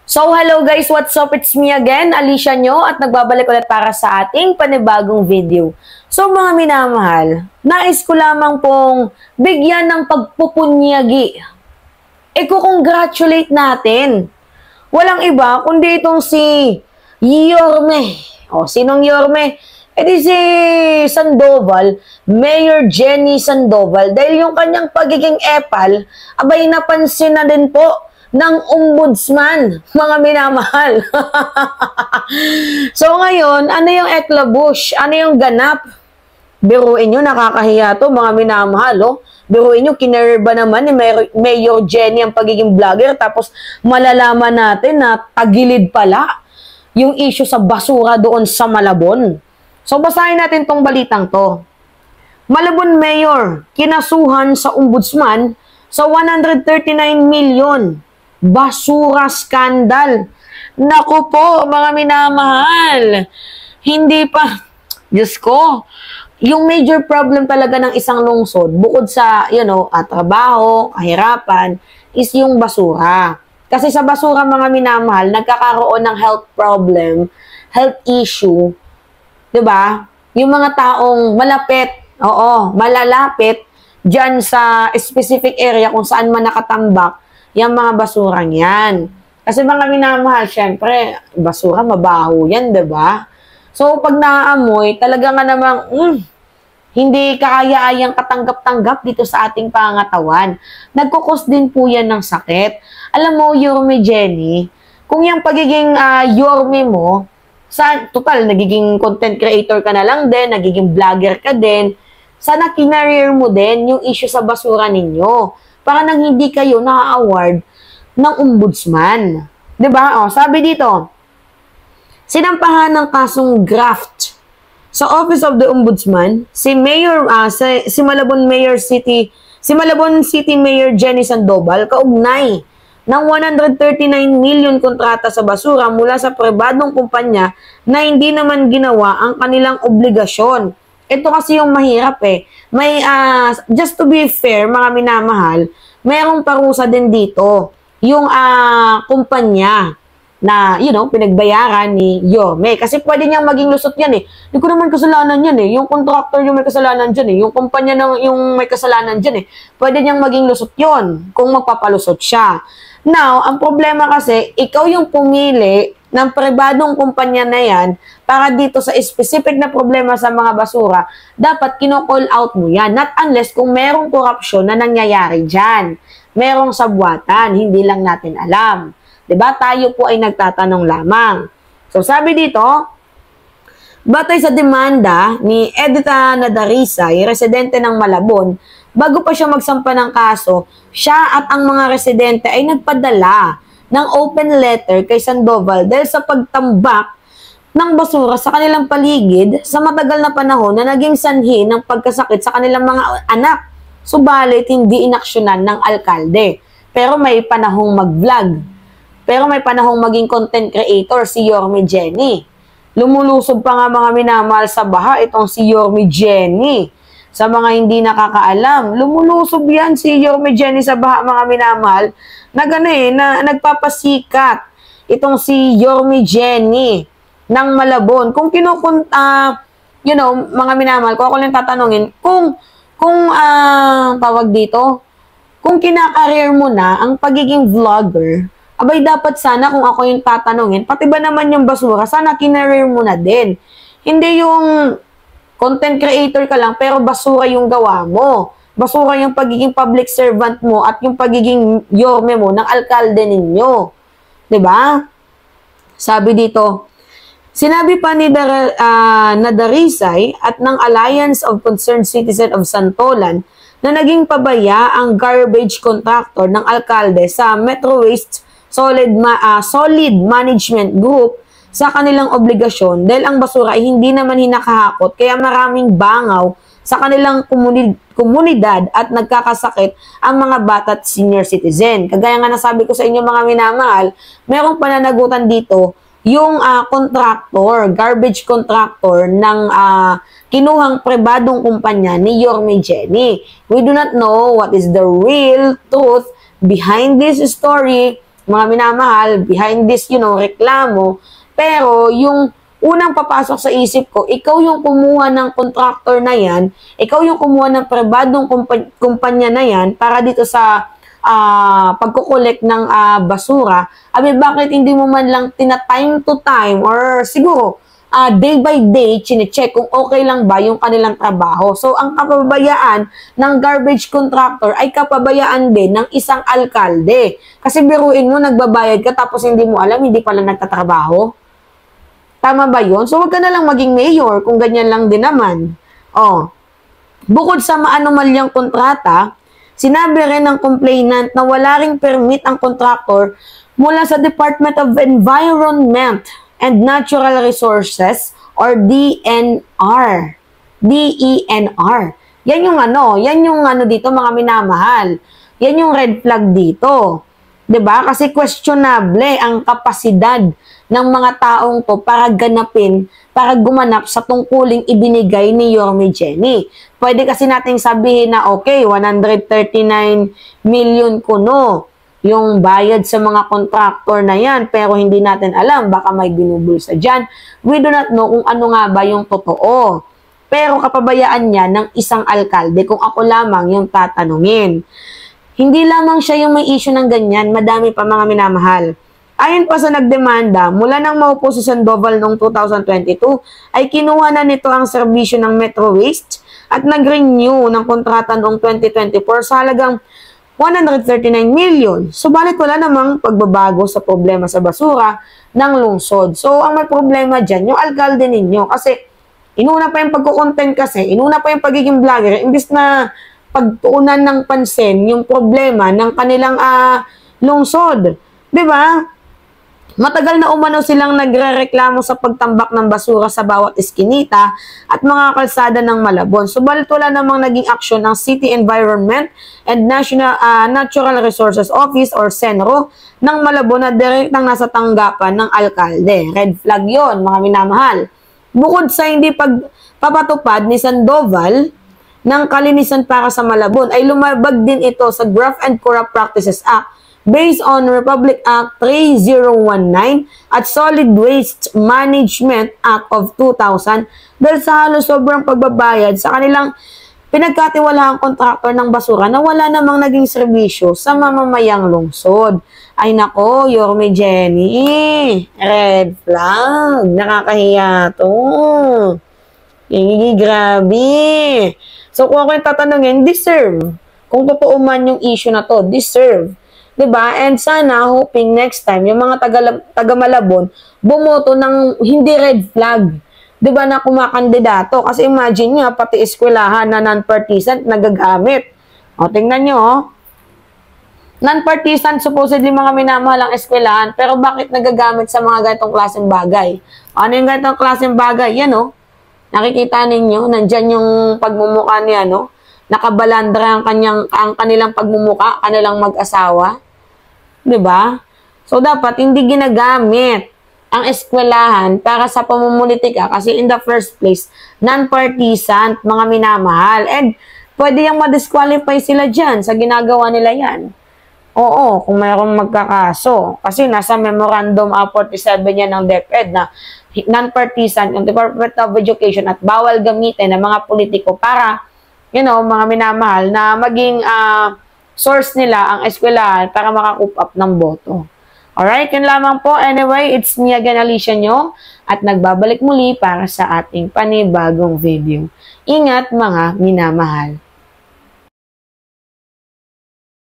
So, hello guys, what's up? It's me again, Alicia nyo, at nagbabalik ulit para sa ating panibagong video. So, mga minamahal, nais ko lamang pong bigyan ng pagpupunyagi. Iko-congratulate natin. Walang iba, kundi itong si Yorme. O, sinong Yorme? E di si Sandoval, Mayor Jenny Sandoval, dahil yung kanyang pagiging epal, abay napansin na din po ng ombudsman, mga minamahal. So ngayon, ano yung eklabush? Ano yung ganap? Biruin nyo, nakakahiya to, mga minamahal. Oh. Biruin nyo, kinerer ba naman ni Mayor Jenny ang pagiging vlogger, tapos malalaman natin na tagilid pala yung issue sa basura doon sa Malabon. So basahin natin tong balitang to. Malabon Mayor, kinasuhan sa ombudsman sa 139 million. Basura skandal. Naku po, mga minamahal. Hindi pa, Diyos ko, yung major problem talaga ng isang lungsod, bukod sa, trabaho, kahirapan, is yung basura. Kasi sa basura, mga minamahal, nagkakaroon ng health problem, health issue, 'di ba? Yung mga taong malapit, malalapit diyan sa specific area kung saan man nakatambak yung mga basurang yan. Kasi mga minamahal, syempre, basura mabaho yan, 'di ba? So pag naaamoy, talaga nga namang hindi kaya-ayang katanggap-tanggap dito sa ating pangatawan. Nagkukos din po yan ng sakit. Alam mo, Yorme Jenny, kung yung pagiging Yorme mo, total, nagiging content creator ka na lang din, nagiging vlogger ka din, sana kinareer mo din yung issue sa basura ninyo. Para nang hindi kayo na-award ng ombudsman. 'Di ba? Sabi dito, sinampahan ng kasong graft sa Office of the Ombudsman si Malabon City Mayor Jenny Sandoval kaugnay ng 139 million kontrata sa basura mula sa pribadong kumpanya na hindi naman ginawa ang kanilang obligasyon. Ito kasi yung mahirap May, just to be fair, mga minamahal, mayroong parusa din dito. Yung kumpanya na, pinagbayaran ni Yorme. Kasi pwede niyang maging lusot yan Hindi ko naman kasalanan yan Yung contractor yung may kasalanan dyan Yung kumpanya yung may kasalanan dyan Pwede niyang maging lusot yon kung magpapalusot siya. Now, ang problema kasi, ikaw yung pumili ng pribadong kumpanya na yan para dito sa specific na problema sa mga basura, dapat kino-call out mo yan. Not unless kung merong korupsyon na nangyayari dyan. Merong sabwatan, hindi lang natin alam. 'Di ba? Tayo po ay nagtatanong lamang. So, sabi dito, batay sa demanda ni Edita Nadarisay, residente ng Malabon, bago pa siya magsampa ng kaso, siya at ang mga residente ay nagpadala ng open letter kay Sandoval dahil sa pagtambak ng basura sa kanilang paligid sa matagal na panahon na naging sanhi ng pagkasakit sa kanilang mga anak. Subalit, hindi inaksyonan ng alkalde. Pero may panahong mag-vlog. Pero may panahong maging content creator si Yorme Jenny. Lumulusob pa nga mga minamahal sa baha itong si Yorme Jenny. Sa mga hindi nakakaalam, lumulusob yan si Yorme Jenny sa baha, mga minamahal, na nagpapasikat itong si Yorme Jenny ng Malabon. Kung mga minamahal, kung ako lang tatanungin, kung tawag dito, kung kinakareer mo na ang pagiging vlogger, abay dapat sana kung ako yung tatanungin, pati ba naman yung basura, sana kinareer mo na din. Hindi yung content creator ka lang, pero basura yung gawa mo. Basura yung pagiging public servant mo at yung pagiging Yorme mo ng alkalde ninyo. 'Di ba? Sabi dito, sinabi pa ni Nadarisay at ng Alliance of Concerned Citizens of Santolan na naging pabaya ang garbage contractor ng alkalde sa Metro Waste Solid Management Group sa kanilang obligasyon dahil ang basura ay hindi naman hinakahakot kaya maraming bangaw sa kanilang komunidad at nagkakasakit ang mga bata at senior citizen. Kagaya nga nasabi ko sa inyo, mga minamahal, mayroong pananagutan dito yung garbage contractor ng kinuhang pribadong kumpanya ni Yorme Jenny. We do not know what is the real truth behind this story, mga minamahal, behind this, reklamo, pero yung unang papasok sa isip ko, ikaw yung kumuha ng contractor na yan, ikaw yung kumuha ng pribadong kumpanya na yan para dito sa pagkukolek ng basura. Bakit hindi mo man lang time to time or siguro day by day chine-check kung okay lang ba yung kanilang trabaho. So, ang kapabayaan ng garbage contractor ay kapabayaan din ng isang alkalde. Kasi biruin mo, nagbabayad ka tapos hindi mo alam, hindi pala nagtatrabaho. Tama ba yun? So, wag ka na lang maging mayor kung ganyan lang din naman. Bukod sa maanomalyang kontrata, sinabi rin ng complainant na wala ring permit ang contractor mula sa Department of Environment and Natural Resources or DENR. DENR. Yan yung dito mga minamahal. Yan yung red flag dito. 'Di ba? Kasi questionable ang kapasidad ng mga taong to para gumanap sa tungkuling ibinigay ni Yorme Jenny. Pwede kasi nating sabihin na okay, 139 million kuno yung bayad sa mga contractor na yan, pero hindi natin alam, baka may binubulsa dyan. We do not know kung ano nga ba yung totoo. Pero kapabayaan niya ng isang alkalde kung ako lamang yung tatanungin. Hindi lamang siya yung may issue ng ganyan, madami pa mga minamahal. Ayon pa sa nagdemanda, mula nang maupo si Sandoval noong 2022, ay kinuha na nito ang serbisyo ng Metro Waste at nag-renew ng kontrata noong 2024 sa halagang 139 million. Subalit wala namang pagbabago sa problema sa basura ng lungsod. So, ang may problema dyan, yung alkalde ninyo. Kasi, inuna pa yung pagkukontent kasi, inuna pa yung pagiging vlogger, imbis na pagtuunan ng pansin yung problema ng kanilang lungsod. Diba? Matagal na umano silang nagrereklamo sa pagtambak ng basura sa bawat eskinita at mga kalsada ng Malabon. Subalit wala namang naging aksyon ng City Environment and Natural Resources Office or CENRO ng Malabon na direktang nasa tanggapan ng alkalde. Red flag yon, mga minamahal. Bukod sa hindi pagpapatupad ni Sandoval ng kalinisan para sa Malabon, ay lumabag din ito sa Graft and Corrupt Practices Act based on Republic Act 3019 at Solid Waste Management Act of 2000 dahil sa halos sobrang pagbabayad sa kanilang pinagkatiwalaang kontraktor ng basura na wala namang naging serbisyo sa mamamayang lungsod. Ay nako, Yorme Jenny, red flag, nakakahiya to. Grabe. So kung ako yung tatanungin, deserve. Kung totoo man yung issue na to, deserve. Diba? And sana, hoping next time, yung mga taga-Malabon, bumoto ng hindi red flag. Diba na kumakandidato? Kasi imagine nyo, pati eskwelahan na non-partisan nagagamit. O, tingnan nyo, non-partisan, supposedly mga minamahal ang eskwelahan, pero bakit nagagamit sa mga ganitong klaseng bagay? Ano yung ganitong klaseng bagay? Yan, nakikita ninyo, nandyan yung pagmumukha niya, nakabalandra ang kanilang pagmumuka, kanilang mag-asawa. 'Di ba? So, dapat hindi ginagamit ang eskwelahan para sa pamumulitika kasi in the first place, non-partisan, mga minamahal. And pwede yung ma-disqualify sila dyan sa ginagawa nila yan. Oo, kung mayroong magkakaso. Kasi nasa Memorandum 47 yan ng DepEd na non-partisan, yung Department of Education at bawal gamitin ng mga politiko para mga minamahal na maging source nila ang eskwelahan para makakup up ng boto. Alright, yun lamang po. Anyway, it's me again, Alicia nyo, at nagbabalik muli para sa ating panibagong video. Ingat mga minamahal.